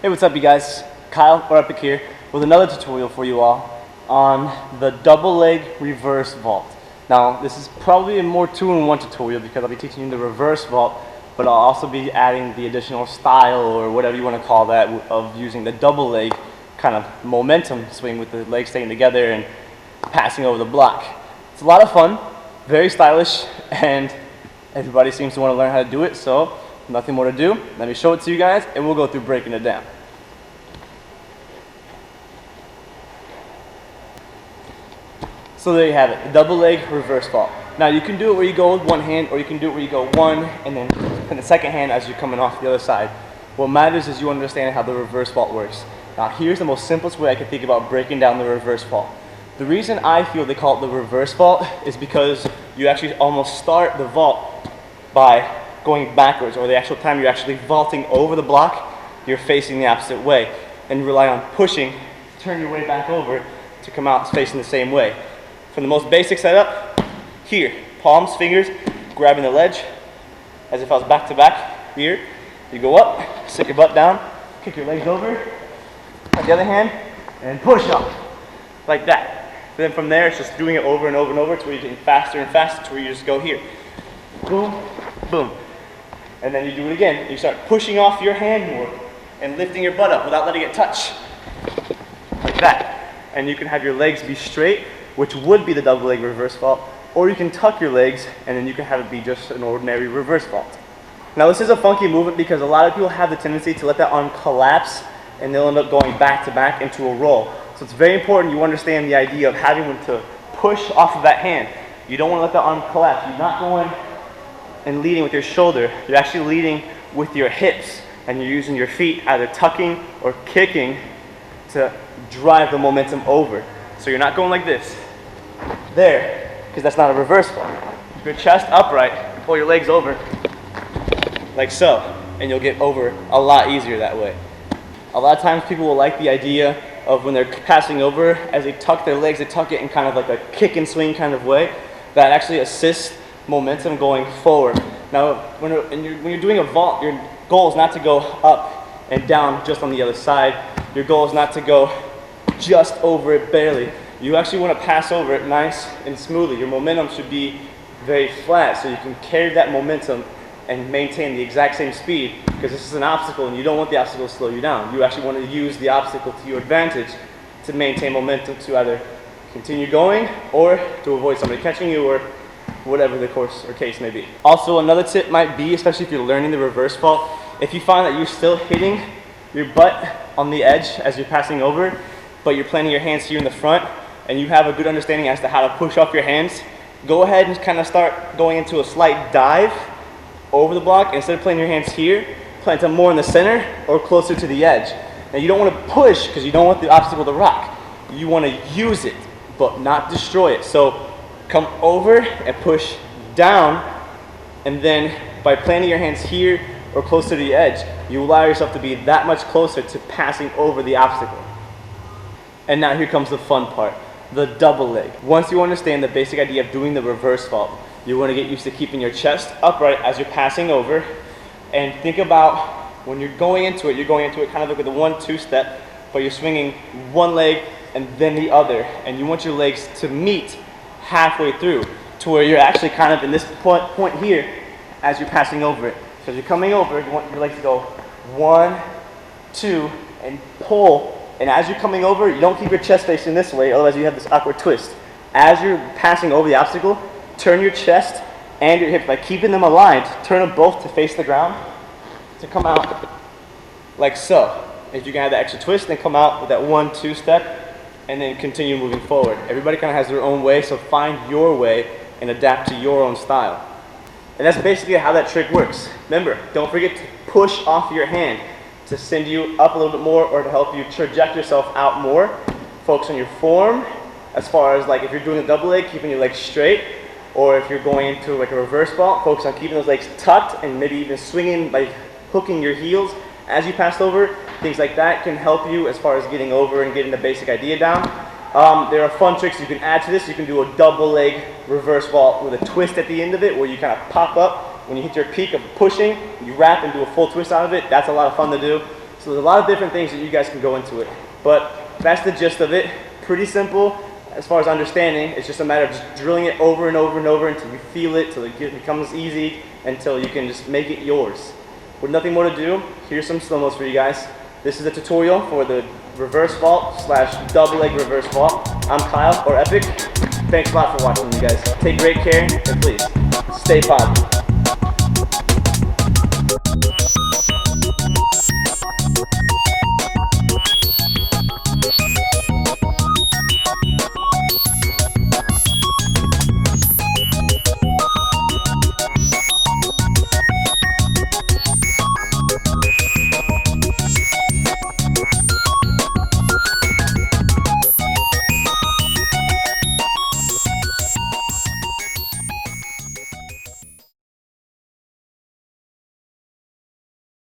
Hey, what's up you guys? Kyle Epic here with another tutorial for you all on the double leg reverse vault. Now this is probably a more 2-in-1 tutorial because I'll be teaching you the reverse vault, but I'll also be adding the additional style or whatever you want to call that of using the double leg kind of momentum swing with the legs staying together and passing over the block. It's a lot of fun, very stylish, and everybody seems to want to learn how to do it, so nothing more to do. Let me show it to you guys and we'll go through breaking it down. So there you have it, the double leg reverse vault. Now you can do it where you go with one hand, or you can do it where you go one and then in the second hand as you're coming off the other side. What matters is you understand how the reverse vault works. Now here's the most simplest way I can think about breaking down the reverse vault. The reason I feel they call it the reverse vault is because you actually almost start the vault by going backwards, or the actual time you're actually vaulting over the block, you're facing the opposite way. And you rely on pushing, turn your way back over to come out facing the same way. From the most basic setup, here, palms, fingers, grabbing the ledge, as if I was back to back, here. You go up, sit your butt down, kick your legs over, the other hand, and push up, like that. Then from there, it's just doing it over and over and over to where you're getting faster and faster to where you just go here. Boom, boom. And then you do it again. You start pushing off your hand more and lifting your butt up without letting it touch, like that. And you can have your legs be straight, which would be the double leg reverse vault, or you can tuck your legs and then you can have it be just an ordinary reverse vault. Now this is a funky movement because a lot of people have the tendency to let that arm collapse and they'll end up going back to back into a roll. So it's very important you understand the idea of having to push off of that hand. You don't want to let the arm collapse. You're not going and leading with your shoulder. You're actually leading with your hips, and you're using your feet either tucking or kicking to drive the momentum over. So you're not going like this, there, because that's not a reverse vault. Keep your chest upright, pull your legs over, like so, and you'll get over a lot easier that way. A lot of times people will like the idea of when they're passing over, as they tuck their legs, they tuck it in kind of like a kick and swing kind of way. That actually assists momentum going forward. Now, when you're doing a vault, your goal is not to go up and down just on the other side. Your goal is not to go just over it barely. You actually want to pass over it nice and smoothly. Your momentum should be very flat so you can carry that momentum and maintain the exact same speed, because this is an obstacle and you don't want the obstacle to slow you down. You actually want to use the obstacle to your advantage to maintain momentum to either continue going or to avoid somebody catching you or whatever the course or case may be. Also, another tip might be, especially if you're learning the reverse vault, if you find that you're still hitting your butt on the edge as you're passing over, but you're planting your hands here in the front and you have a good understanding as to how to push off your hands, go ahead and kind of start going into a slight dive over the block. Instead of planting your hands here, plant them more in the center or closer to the edge. Now you don't want to push because you don't want the obstacle to rock. You want to use it, but not destroy it. So come over and push down, and then by planting your hands here or close to the edge, you allow yourself to be that much closer to passing over the obstacle. And now here comes the fun part, the double leg. Once you understand the basic idea of doing the reverse vault, you want to get used to keeping your chest upright as you're passing over, and think about when you're going into it kind of like with a 1-2 step, but you're swinging one leg and then the other, and you want your legs to meet halfway through to where you're actually kind of in this point here as you're passing over it. So as you're coming over, you want your legs to go 1, 2, and pull. And as you're coming over, you don't keep your chest facing this way, otherwise you have this awkward twist. As you're passing over the obstacle, turn your chest and your hips by keeping them aligned. Turn them both to face the ground to come out like so. If you can have that extra twist, then come out with that 1-2 step and then continue moving forward. Everybody kind of has their own way, so find your way and adapt to your own style. And that's basically how that trick works. Remember, don't forget to push off your hand to send you up a little bit more or to help you traject yourself out more. Focus on your form as far as like if you're doing a double leg, keeping your legs straight, or if you're going into like a reverse vault, focus on keeping those legs tucked and maybe even swinging by hooking your heels as you pass over. Things like that can help you as far as getting over and getting the basic idea down. There are fun tricks you can add to this. You can do a double leg reverse vault with a twist at the end of it where you kind of pop up. When you hit your peak of pushing, you wrap and do a full twist out of it. That's a lot of fun to do. So So there's a lot of different things that you guys can go into it. But that's the gist of it. Pretty simple as far as understanding. It's just a matter of just drilling it over and over and over until you feel it, till it becomes easy, until you can just make it yours. With nothing more to do, here's some slow-mos for you guys. This is a tutorial for the reverse vault / double leg reverse vault. I'm Kyle, or Epic. Thanks a lot for watching, you guys. Take great care, and please, stay positive.